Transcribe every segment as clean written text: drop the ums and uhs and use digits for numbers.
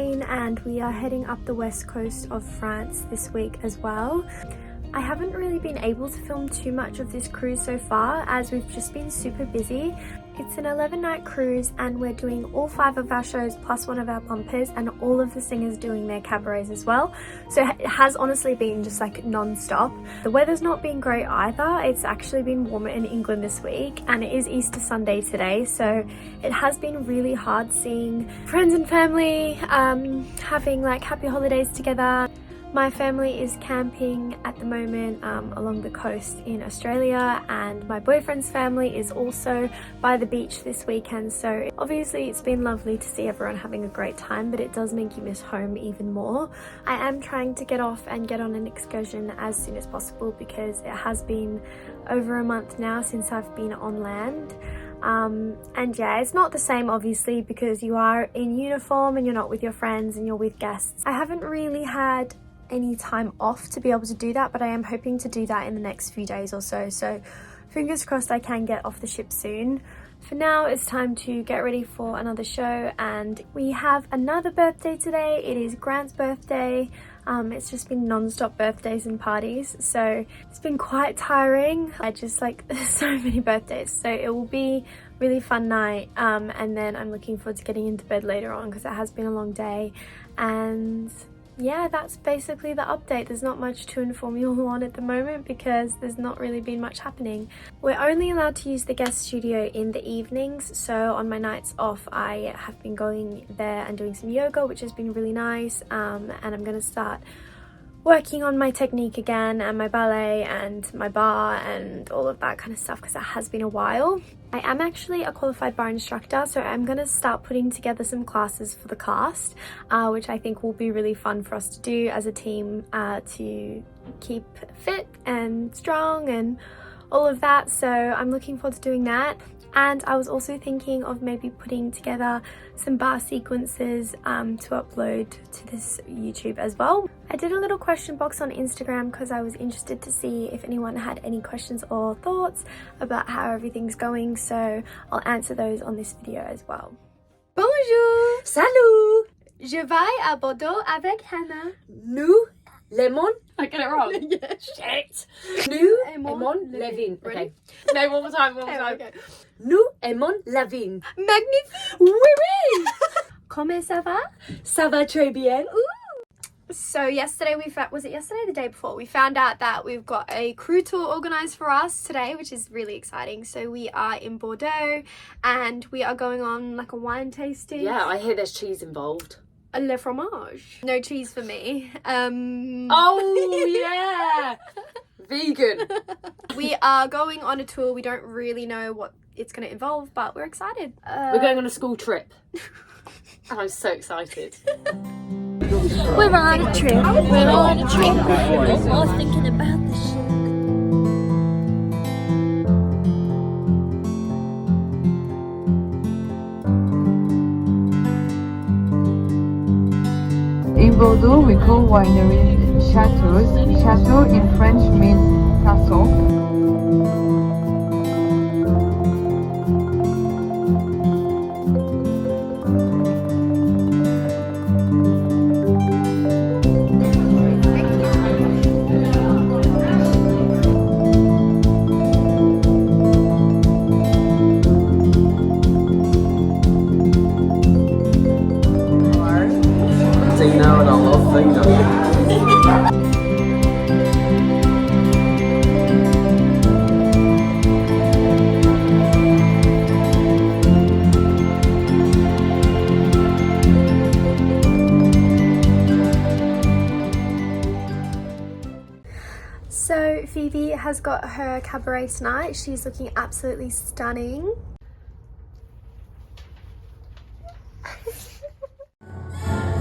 Spain and we are heading up the west coast of France this week as well. I haven't really been able to film too much of this cruise so far as we've just been super busy. It's an 11-night cruise and we're doing all 5 of our shows plus one of our bumpers, and all of the singers doing their cabarets as well. So it has honestly been just like non-stop. The weather's not been great either. It's actually been warmer in England this week and it is Easter Sunday today, so it has been really hard seeing friends and family, having like happy holidays together. My family is camping at the moment along the coast in Australia, and my boyfriend's family is also by the beach this weekend. So obviously it's been lovely to see everyone having a great time, but it does make you miss home even more. I am trying to get off and get on an excursion as soon as possible because it has been over a month now since I've been on land. And yeah, it's not the same obviously because you are in uniform and you're not with your friends and you're with guests. I haven't really had any time off to be able to do that, but I am hoping to do that in the next few days or so. So fingers crossed I can get off the ship soon. For now, it's time to get ready for another show, and we have another birthday today. It is Grant's birthday. It's just been non-stop birthdays and parties, so it's been quite tiring. I just like so many birthdays, so it will be really fun night, and then I'm looking forward to getting into bed later on because it has been a long day. And yeah, that's basically the update. There's not much to inform you all on at the moment because there's not really been much happening. We're only allowed to use the guest studio in the evenings, so on my nights off I have been going there and doing some yoga, which has been really nice, and I'm going to start working on my technique again and my ballet and my bar and all of that kind of stuff because it has been a while. I am actually a qualified bar instructor, so I'm going to start putting together some classes for the cast, which I think will be really fun for us to do as a team to keep fit and strong and all of that. So I'm looking forward to doing that. And I was also thinking of maybe putting together some bar sequences to upload to this YouTube as well. I did a little question box on Instagram because I was interested to see if anyone had any questions or thoughts about how everything's going, so I'll answer those on this video as well. Bonjour! Salut! Je vais à Bordeaux avec Hannah. Nous Lemon. I get it wrong. Yeah. Shit. Nous aimons la vigne. Okay. No, one more time. Okay. Nous aimons la vigne. Magnifique! Oui, oui! Comment ça va? Ça va très bien. Ooh. So yesterday was it yesterday or the day before? We found out that we've got a crew tour organised for us today, which is really exciting. So we are in Bordeaux and we are going on like a wine tasting. Yeah, I hear there's cheese involved. Le fromage. No cheese for me. Oh yeah. Vegan. We are going on a tour. We don't really know what it's going to involve, but we're excited. We're going on a school trip. And I'm so excited. We're on a trip. We're on a trip. We're all thinking about this shit. In Bordeaux, we call wineries chateaux. Chateau in French means castle. Now and I love things. So Phoebe has got her cabaret tonight. She's looking absolutely stunning.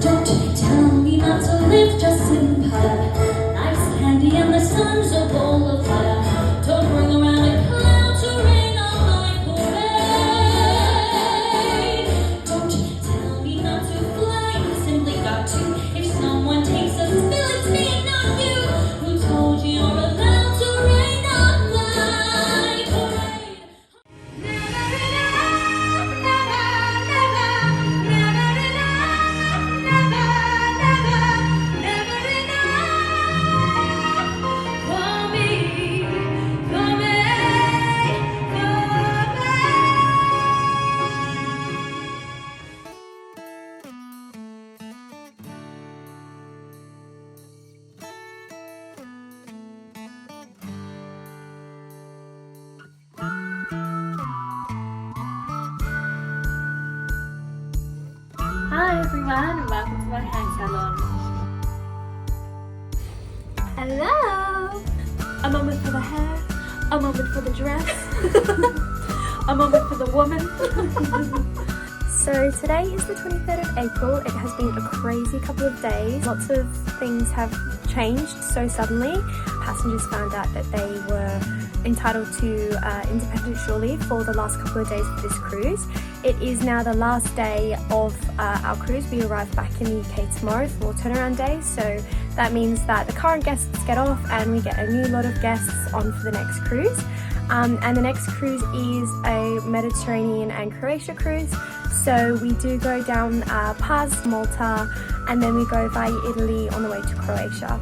Don't tell me not to live just in pie. Life's candy and the sun's a bowl of fire. Don't bring around a cloud to rain on my parade. Don't tell me not to fly. You simply got to. If someone takes a spill, it's me and not you. Who told you you're allowed to rain on my parade? Never, never, never, never, never, never. everyone and welcome to my hair salon. Hello! A moment for the hair, a moment for the dress, a moment for the woman. So today is the 23rd of April. It has been a crazy couple of days. Lots of things have changed so suddenly. Passengers found out that they were entitled to independent shore leave for the last couple of days of this cruise. It is now the last day of our cruise. We arrive back in the UK tomorrow for turnaround day, so that means that the current guests get off and we get a new lot of guests on for the next cruise. And the next cruise is a Mediterranean and Croatia cruise. So we do go down past Malta and then we go via Italy on the way to Croatia.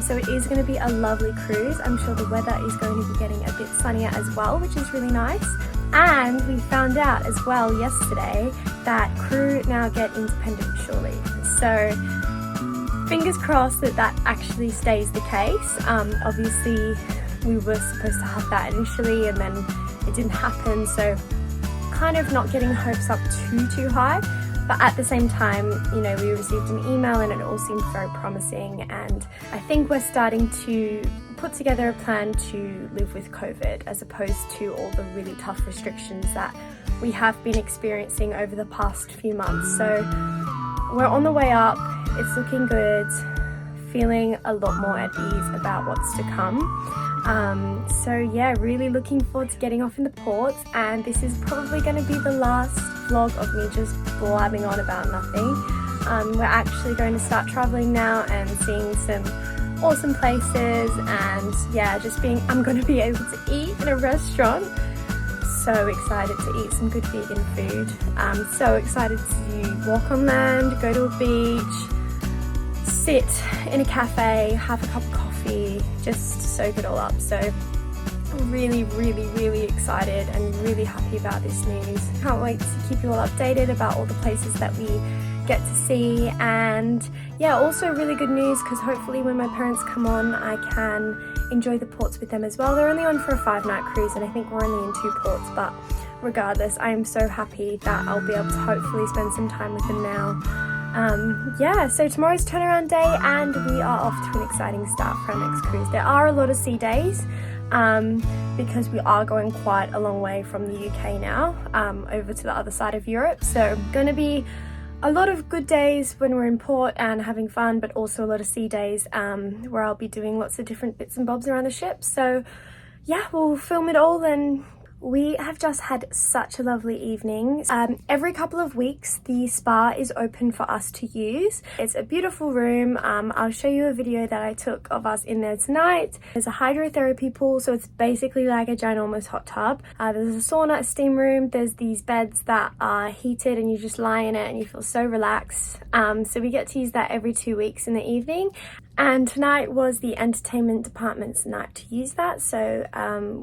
So it is going to be a lovely cruise. I'm sure the weather is going to be getting a bit sunnier as well, which is really nice. And we found out as well yesterday that crew now get independent shore leave. So fingers crossed that that actually stays the case. Obviously we were supposed to have that initially and then it didn't happen, so kind of not getting hopes up too high. But at the same time, you know, we received an email and it all seemed very promising, and I think we're starting to put together a plan to live with COVID as opposed to all the really tough restrictions that we have been experiencing over the past few months. So we're on the way up, it's looking good, feeling a lot more at ease about what's to come. So yeah, really looking forward to getting off in the ports, and this is probably going to be the last vlog of me just blabbing on about nothing. We're actually going to start traveling now and seeing some awesome places, and yeah, I'm going to be able to eat in a restaurant. So excited to eat some good vegan food. So excited to walk on land, go to a beach, sit in a cafe, have a cup of coffee, just soak it all up. So I'm really excited and really happy about this news. Can't wait to keep you all updated about all the places that we get to see. And yeah, also really good news because hopefully when my parents come on I can enjoy the ports with them as well. They're only on for a 5-night cruise and I think we're only in 2 ports, but regardless I am so happy that I'll be able to hopefully spend some time with them now. Yeah, so tomorrow's turnaround day and we are off to an exciting start for our next cruise. There are a lot of sea days because we are going quite a long way from the UK now over to the other side of Europe. So gonna be a lot of good days when we're in port and having fun, but also a lot of sea days where I'll be doing lots of different bits and bobs around the ship. So yeah, we'll film it all. And we have just had such a lovely evening. Every couple of weeks the spa is open for us to use. It's a beautiful room. I'll show you a video that I took of us in there tonight. There's a hydrotherapy pool, so it's basically like a ginormous hot tub. There's a sauna, a steam room. There's these beds that are heated and you just lie in it and you feel so relaxed. So we get to use that every 2 weeks in the evening. And tonight was the entertainment department's night to use that. So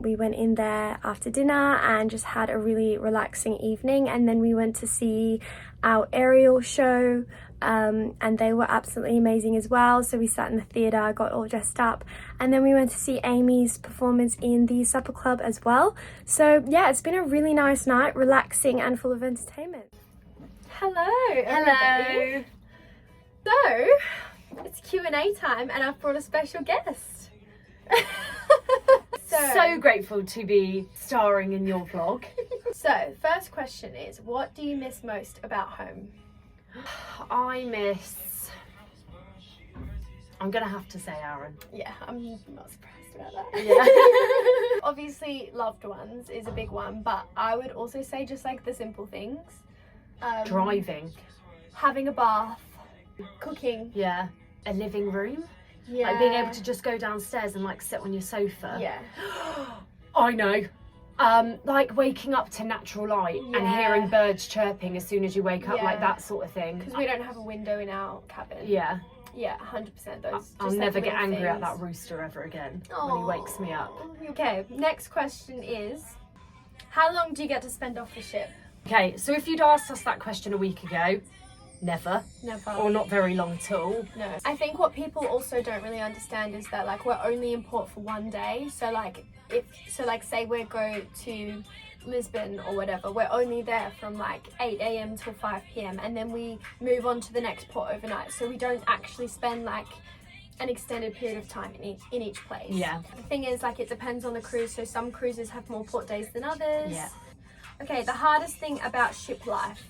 we went in there after dinner and just had a really relaxing evening. And then we went to see our aerial show and they were absolutely amazing as well. So we sat in the theatre, got all dressed up, and then we went to see Amy's performance in the supper club as well. So yeah, it's been a really nice night, relaxing and full of entertainment. Hello everybody. So it's Q&A time and I've brought a special guest. So grateful to be starring in your vlog. So first question is, what do you miss most about home? I'm gonna have to say Aaron. Yeah, I'm not surprised about that. Yeah. Obviously loved ones is a big one, but I would also say just like the simple things. Driving. Having a bath, cooking. Yeah. A living room. Yeah. Like being able to just go downstairs and like sit on your sofa. Yeah. I know. Like waking up to natural light and hearing birds chirping as soon as you wake up, like that sort of thing. Because we don't have a window in our cabin. Yeah. Yeah, 100% those. I'll just, never like, get little angry at things. that rooster ever again when he wakes me up. Okay, next question is, how long do you get to spend off the ship? Okay, so if you'd asked us that question a week ago, never. Never. Or not very long at all. No. I think what people also don't really understand is that like we're only in port for 1 day. So like say we go to Lisbon or whatever, we're only there from like 8 a.m. till 5 p.m. and then we move on to the next port overnight. So we don't actually spend like an extended period of time in each place. Yeah. The thing is, like, it depends on the cruise. So some cruises have more port days than others. Yeah. Okay, the hardest thing about ship life.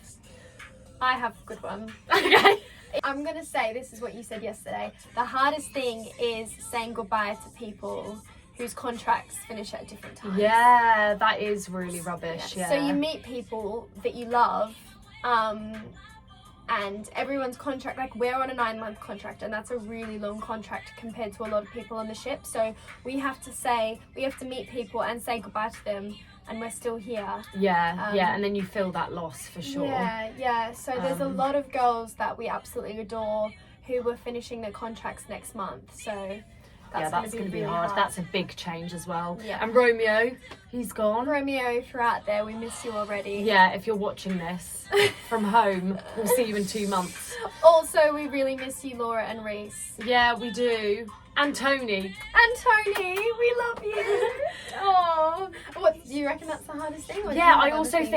I have a good one. Okay. I'm gonna say this is what you said yesterday. The hardest thing is saying goodbye to people whose contracts finish at different times. Yeah, that is really rubbish. Yeah. So you meet people that you love, and everyone's contract, like we're on a 9-month contract, and that's a really long contract compared to a lot of people on the ship. So we have to meet people and say goodbye to them, and we're still here. Yeah, and then you feel that loss for sure. Yeah. So there's a lot of girls that we absolutely adore who were finishing their contracts next month. So that's going to be really hard. That's a big change as well. Yeah. And Romeo, he's gone. Romeo, if you're out there, we miss you already. Yeah, if you're watching this from home, we'll see you in 2 months. Also, we really miss you, Laura and Reese. Yeah, we do. And Tony. And Tony, we love you. Oh, what do you reckon that's the hardest thing? Or do you Yeah, have I other also things?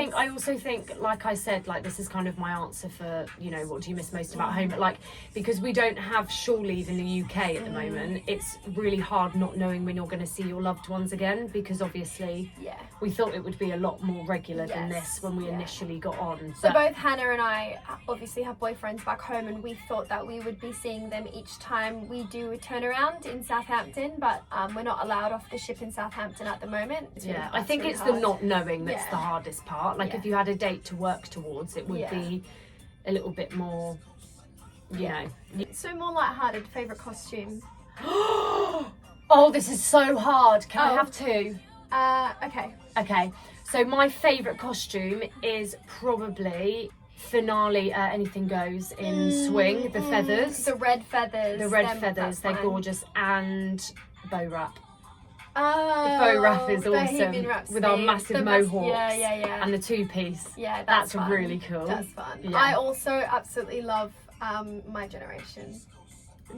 think, like I said, like this is kind of my answer for, you know, what do you miss most about home? Like, because we don't have shore leave in the UK at the moment, it's really hard not knowing when you're going to see your loved ones again, because obviously we thought it would be a lot more regular than this when we initially got on. So both Hannah and I obviously have boyfriends back home, and we thought that we would be seeing them each time we do a turnaround in Southampton, but we're not allowed off the ship in Southampton at the moment. I think it's the not knowing that's the hardest part. Like if you had a date to work towards, it would be a little bit more, you know. So more lighthearted, favourite costume? Oh, this is so hard. Can I have two? Okay. Okay, so my favourite costume is probably finale Anything Goes in Swing, the feathers. The red feathers. The red feathers, they're gorgeous, and bow wrap. Oh, The bow wrap is Bohemian awesome Rhapsody. with our massive The mohawks. Yeah. And the 2-piece. Yeah, that's fun. really cool. That's fun. Yeah. I also absolutely love My Generation.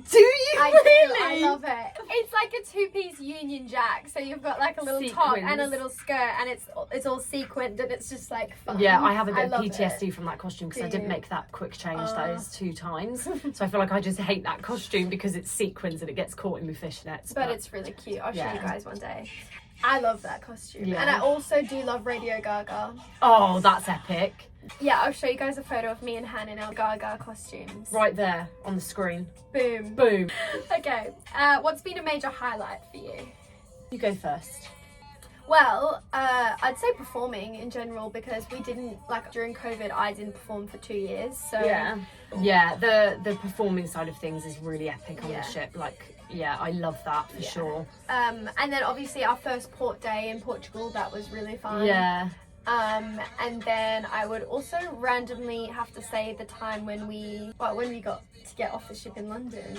Do you really? I love it. It's like a 2-piece Union Jack. So you've got like a little top and a little skirt, and it's all sequined, and it's just like fun. Yeah, I have a bit of love PTSD it. from that costume because I Do didn't you? make that quick change those 2 times. So I feel like I just hate that costume because it's sequins and it gets caught in my fishnets. But it's really cute. I'll show you Yeah. guys one day. I love that costume. Yeah. And I also do love Radio Gaga. Oh, that's epic. Yeah, I'll show you guys a photo of me and Han in our Gaga costumes. Right there on the screen. Boom. Boom. Okay, what's been a major highlight for you? You go first. Well, I'd say performing in general, because we didn't, like during COVID, I didn't perform for 2 years. So Yeah, the performing side of things is really epic on Yeah. the ship. Like, yeah, I love that for sure. and then obviously our first port day in Portugal, that was really fun. Yeah. And then I would also randomly have to say the time when we got to get off the ship in London,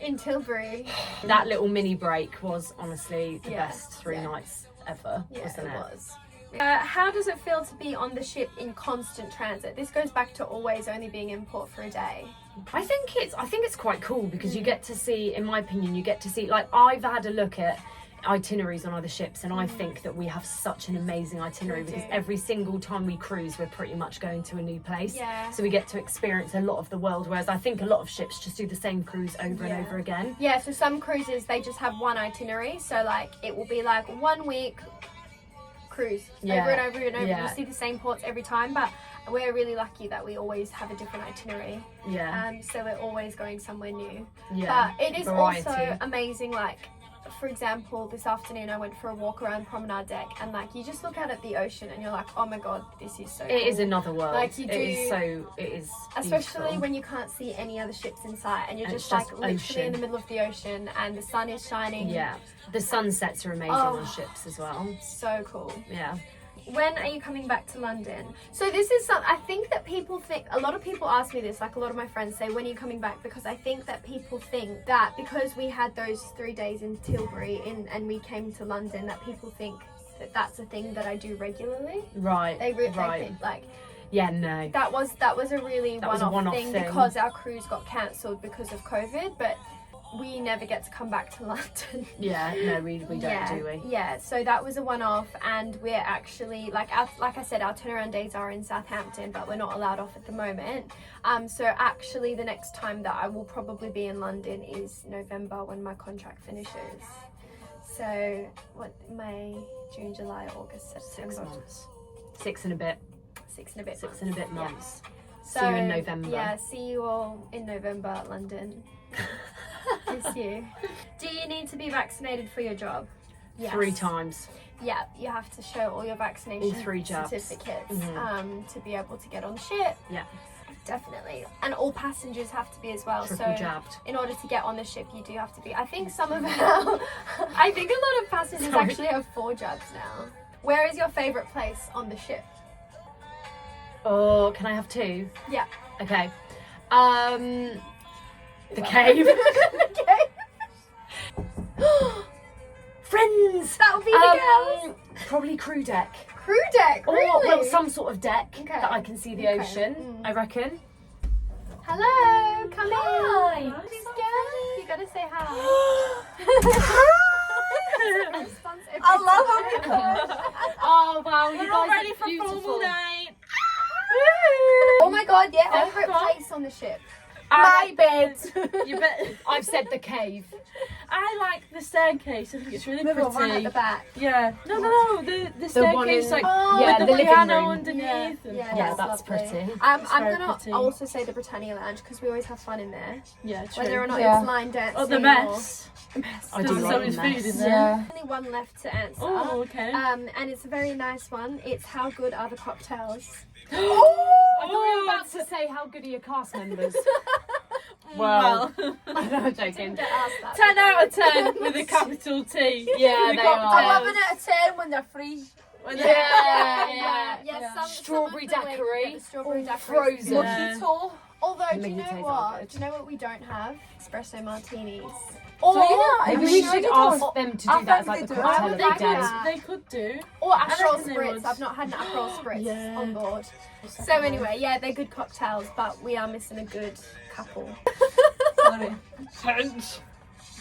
in Tilbury. That little mini break was honestly the Yeah, best 3 yeah. nights ever, Yeah, wasn't it? was. How does it feel to be on the ship in constant transit? This goes back to always only being in port for a day. I think it's quite cool because you get to see, in my opinion, like I've had a look at itineraries on other ships, and I think that we have such an amazing itinerary because every single time we cruise we're pretty much going to a new place, so we get to experience a lot of the world, whereas I think a lot of ships just do the same cruise over and over again. Yeah, so some cruises they just have one itinerary, so like it will be like 1 week cruise over and over and over. Yeah. You see the same ports every time, but we're really lucky that we always have a different itinerary. So we're always going somewhere new. But it is Variety. also amazing, like for example, this afternoon I went for a walk around Promenade Deck, and like you just look out at the ocean and you're like, oh my god, this is so cool. It is another world. Like you do, it is especially beautiful. when you can't see any other ships in sight and you're And just it's like just literally ocean. in the middle of the ocean and the sun is shining. Yeah, the sunsets are amazing on ships as well. So cool. Yeah. When are you coming back to London? So this is something, I think that people think, a lot of people ask me this, like a lot of my friends say, when are you coming back? Because I think that people think that because we had those 3 days in Tilbury and we came to London, that people think that that's a thing that I do regularly. Right. They think like, yeah, no. that was a really That was a one-off one-off thing thing. because our cruise got cancelled because of COVID, but we never get to come back to London. Yeah, no, we don't, do we? Yeah, so that was a one-off, and we're actually, like I said, our turnaround days are in Southampton, but we're not allowed off at the moment. So actually the next time that I will probably be in London is November, when my contract finishes. So what, May, June, July, August, September. 6 months. 6 and a bit. 6 and a bit 6 and a bit months. So, See you in November. Yeah, see you all in November, London. Miss you. Do you need to be vaccinated for your job? Yes. 3 times. Yeah, you have to show all your vaccination All 3 jabs. certificates Mhm. to be able to get on the ship. Yeah. Definitely. And all passengers have to be as well. Triple so jabbed. in order to get on the ship, you do have to be. I think some of I think a lot of passengers Sorry. actually have 4 jabs now. Where is your favourite place on the ship? Oh, can I have 2? Yeah. Okay. The cave. Okay. Friends. That would be the girls. Probably crew deck. Crew deck, Or really? well, some sort of deck Okay. that I can see the Okay. ocean. Mm. I reckon. Hello, come Hi. in. Please go. You gotta say hi. I love them. Oh wow, you We're guys all ready are for beautiful. formal night. Oh my god, yeah, Oh, favourite God. place on the ship. My bed. You bet. I've said the cave. I like the staircase. I think it's really Move pretty. on at the back. Yeah. No. The one staircase, in- like Oh, yeah, with the the living piano room. underneath. Yeah, and- Yeah, that's lovely. pretty. I'm very gonna pretty. also say the Britannia Lounge because we always have fun in there. Yeah, true. Whether or not Yeah. it's line dancing. Oh, the mess. I do There's like always the food mess. in there. Yeah. Only one left to answer. Oh, okay. And it's a very nice one. It's how good are the cocktails? I thought you were about to say how good are your cast members. Well, I'm joking. Didn't get asked that. 10 out of 10 with a capital T. Yeah, The they cocktails. are. 11 out of 10 when they're free. When Yeah, they- yeah. Yes, Strawberry daiquiri. Strawberry daiquiri. Frozen. Yeah. Mojito. Although, do you know Mojitos are what? good. Do you know what we don't have? Espresso martinis. Or, Maybe we should ask them to I do that as think like they the do. cocktail I of would the like day. that. They could do. Or Aperol reckon they Spritz. would. I've not had an Aperol Spritz Yeah. on board. So anyway, yeah, they're good cocktails, but we are missing a good couple. Sorry.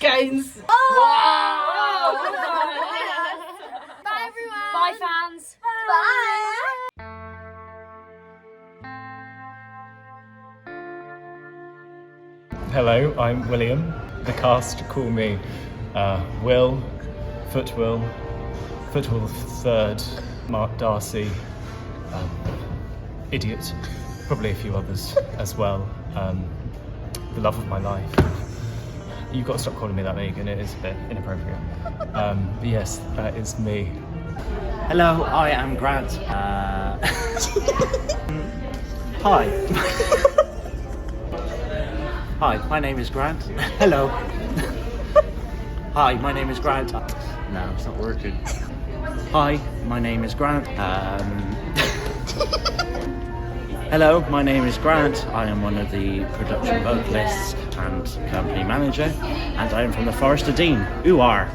Gains. Wow. Bye everyone. Bye, fans. Hello, I'm William. The cast call me Will, Footwill Third, Mark Darcy, Idiot, probably a few others as well. The love of my life. You've got to stop calling me that, Megan. It is a bit inappropriate. But yes, that is me. Hello, I am Grant. Hi. Hi, my name is Grant. Hello. Hi, my name is Grant. No, it's not working. Hi, my name is Grant. Hello, my name is Grant. I am one of the production vocalists and company manager, and I am from the Forest of Dean. Ooh-ar.